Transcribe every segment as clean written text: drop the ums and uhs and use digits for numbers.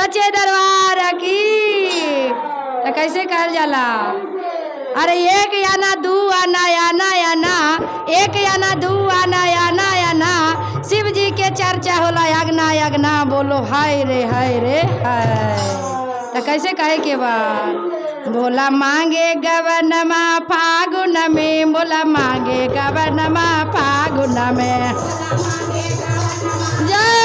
सच्चे दरबार की। तो कैसे कहल जाला? अरे एक याना दू आना याना याना, एक याना दू आना याना याना, शिव जी के चर्चा होला यगना यगना, बोलो हाय रे हाय रे हाय। तो कैसे कहे के बाद? बोला मांगे गवनमा फागुन में, बोला मांगे गवनमा फागुन में। जय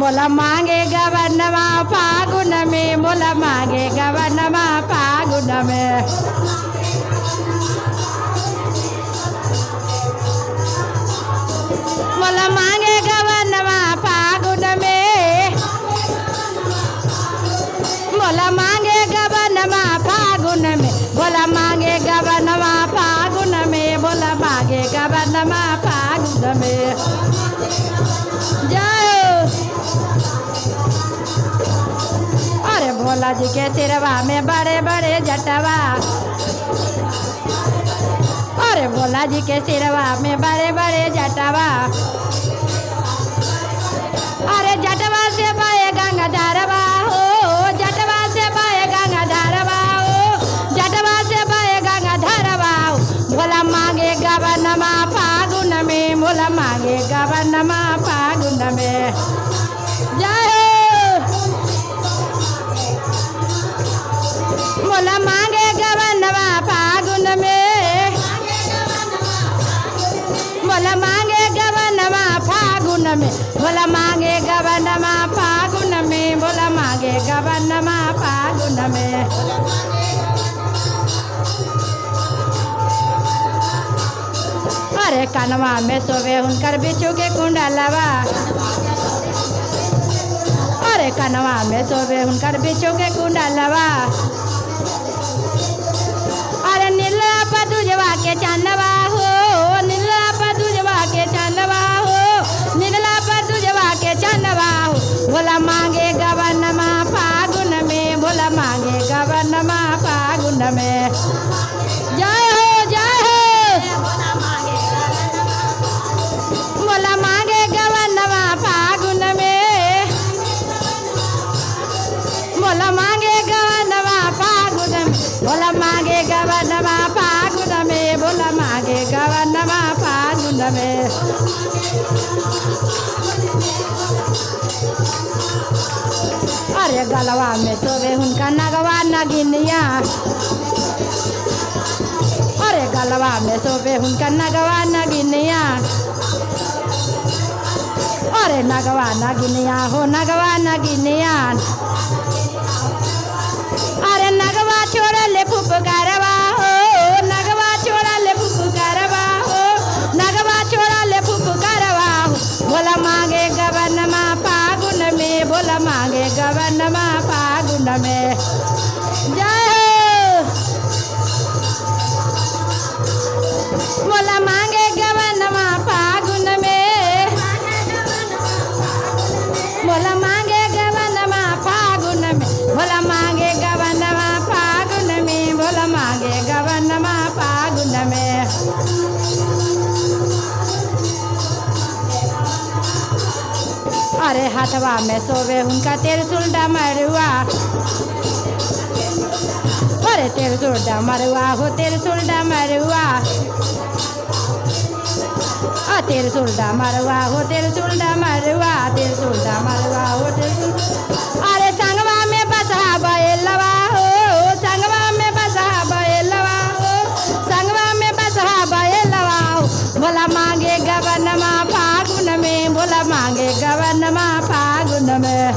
बोला मांगे गवनमा फागुन में, बोला मांगे गवनमा फागुन में। बोला मांगे गवनमा फागुन में, बोला मांगे गवनमा फागुन में, बोला मांगे गवनमा फागुन में, बोला मांगे गवनमा फागुन में। जय अरे भोला जी के सिरवा में बड़े बड़े जटवा, अरे भोला जी के सिरवा में बड़े बड़े जटवा, अरे जटवा से बाए गंगाधरवा हो, जटवा से बाए गंगाधरवा हो, जटवा से बाए गंगाधरवा हो। भोला मांगे गवनमा फागुन में, भोला मांगे गवनमा फागुन में। जय भोला मांगे गवनमा फागुन में, भोला मांगे गवनमा फागुन में, भोला मांगे गवनमा फागुन में, भोला मांगे गवनमा फागुन में। अरे कनवा में सोवे उनकर बिच्छू के कुंडलवा, अरे कनवा में सोवे उनकर बिच्छू के कुंडलवा, अरे नीला पदुजवा के चंदवा हो, नीला पदुजवा के चंदवा हो, नीला पदुजवा के चंदवा हो। भोला मांगे गवनमा फागुन में, भोला मांगे गवनमा फागुन में। जय हो जय हो। भोला मांगे गवनमा फागुन में, भोला मांगे गवनमा फागुन में, भोला मांगे गवनमा फागुन में, भोला मांगे गवनमा फागुन में। अरे गलवा में सोवे उनका नगवा नगिनिया, अरे गलवा में सोवे उनका नगवा नगिनिया, अरे नगवा नगिनिया हो नगवा नगिनिया, अरे नगवा छोड़ा ले फुफकारवा हो, नगवा छोड़ा ले फुफकारवा हो, नगवा छोड़ा ले फुफकारवा हो। भोला मांगे गवनमा फागुन में, भोला मांगे गवनमा फागुन में। जय हो। भोला मांगे गवनमा फागुन में, भोला मांगे गवनमा फागुन में, भोला मांगे गवनमा फागुन में, भोला मांगे गवनमा फागुन में। अरे हाथवा में सोवे उनका त्रिशूल डमरुआ, अरे त्रिशूल डमरुआ हो त्रिशूल डमरुआ, त्रिशूल डमरुआ हो त्रिशूल डमरुआ, त्रिशूल डमरुआ हो त्रिशूल। अरे संगवा में बसहा बैलवा हो, संगवा में बसहा बैलवा हो, संगवा में बसहा बैलवा हो। भोला मांगे गवनमा फागुन में, भोला मांगे गवनमा फागुन में।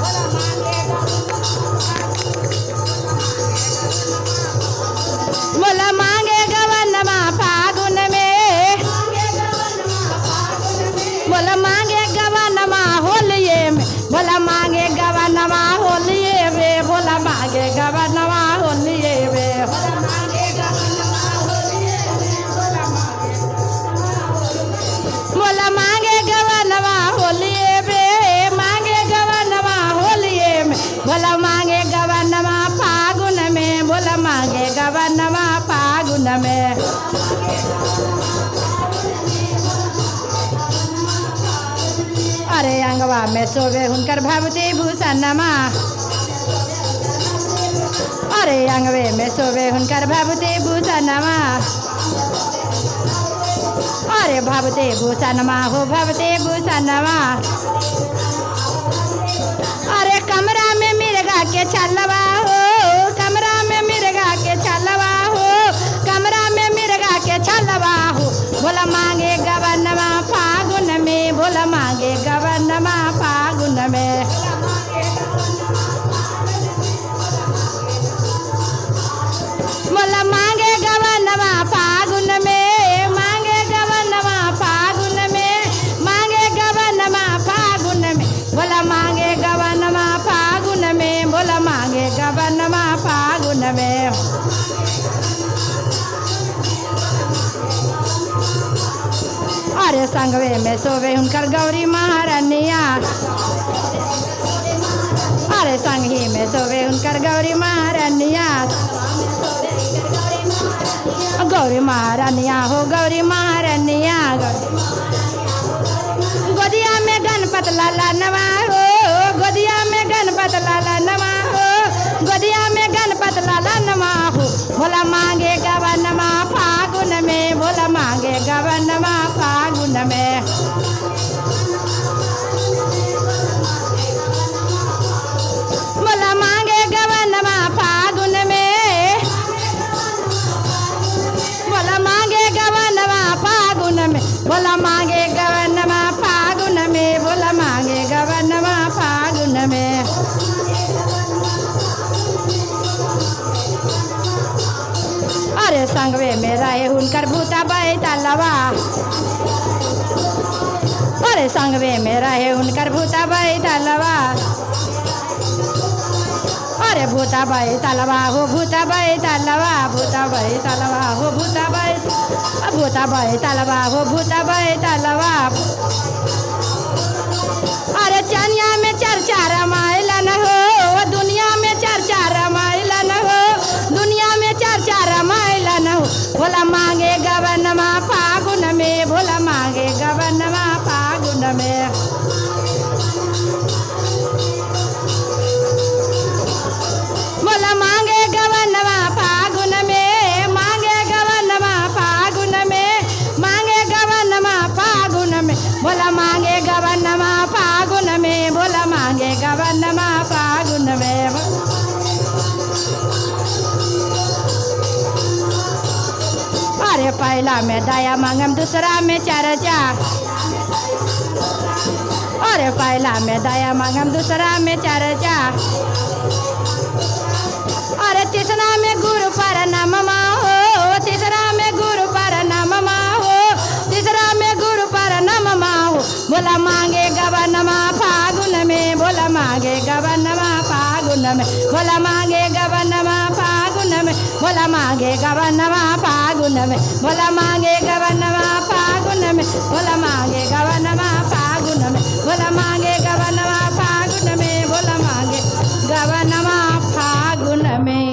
भोला मांगे गवनमा फागुन में, भोला मांगे गवनमा होलिये में, भोला मांगे गवनमा होलिये में, भोला मांगे गवनमा होलिये में। भोला मांगे गवनमा होलिये में, मांगे गवनमा होलिये में, भोला मांगे गवनमा फागुन में, भोला मांगे गवनमा फागुन में। अरे अंगवा में शोभे हुनकर भवती भूषणमा, अरे अंगवे में शोभे हुनकर भवती भूषणमा, अरे भवती भूषणमा हो भवती भूषणमा। अरे कमरा में मिर्गा के छलवा हो, कमरा में मिर्गा के छलवा हो, कमरा में मिर्गा के छलवा हो। भोला मांगे गवनमा फागुन में, भोला मांगे गवनमा फागुन में। भोला मांगे गवनमा फागुन में, मांगे गवनमा फागुन में, मांगे गवनमा फागुन में। भोला मांगे गवनमा फागुन में, भोला मांगे गवनमा फागुन में। अरे संगवे में शोभे हुनकर गौरी महारानिया, अरे संगी में शोभे हुनकर गौरी महारानिया, गौरी महारानिया हो गौरी महारानिया। गोदिया में गणपत लाला नवा हो, गोदिया में गणपत लाला नवा हो, गोदिया में गणपत लाला नवा हो। भोला मांगे गवनमा फागुन में, भोला मांगे गवनमा फागुन में। भोला मांगे गवनमा फागुन में, भोला मांगे गवनमा फागुन में, भोला मांगे गवनमा फागुन में, भोला मांगे गवनमा फागुन में। अरे संगवे में रहे हुनकर भूता बैतालवा, अरे संगवे में रहे हुनकर भूता बैतालवा, अरे भूता बैतालवा हो भूता बैतालवा, भूता बैतालवा हो भूता बैतालवा हो भूता बैतालवा। अरे चनिया में चर्चा रामायण हो, दुनिया में चर्चा रामायण हो, दुनिया में चर्चा रामायण हो। भोला मांगे गवनमा फागुन में, भोला मांगे गवनमा फागुन में। भोला मांगे गवनमा फागुन में, मांगे गवनमा फागुन में, मांगे गवनमा फागुन में। भोला मांगे गवनमा फागुन में, भोला मांगे गवनमा फागुन में। अरे पहला में दया मांगम दूसरा में चर्चा, अरे पहला में दया मांगम दूसरा में चर्चा, अरे तीसरा में गुरु पर नममा हो, तीसरा में गुरु पर नममा हो, तीसरा में गुरु पर नममा हो। भोला मांगे गवनमा फागुन में, भोला मांगे गवनमा फागुन में, भोला मांगे गवनमा फागुन में, भोला मांगे गवनमा फागुन में, भोला मांगे गवनमा फागुन में, भोला मांगे गवनमा फागुन में, भोला मांगे गवनमा फागुन में, भोला मांगे गवनमा फागुन में।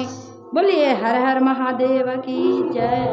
बोलिए हर हर महादेव की जय।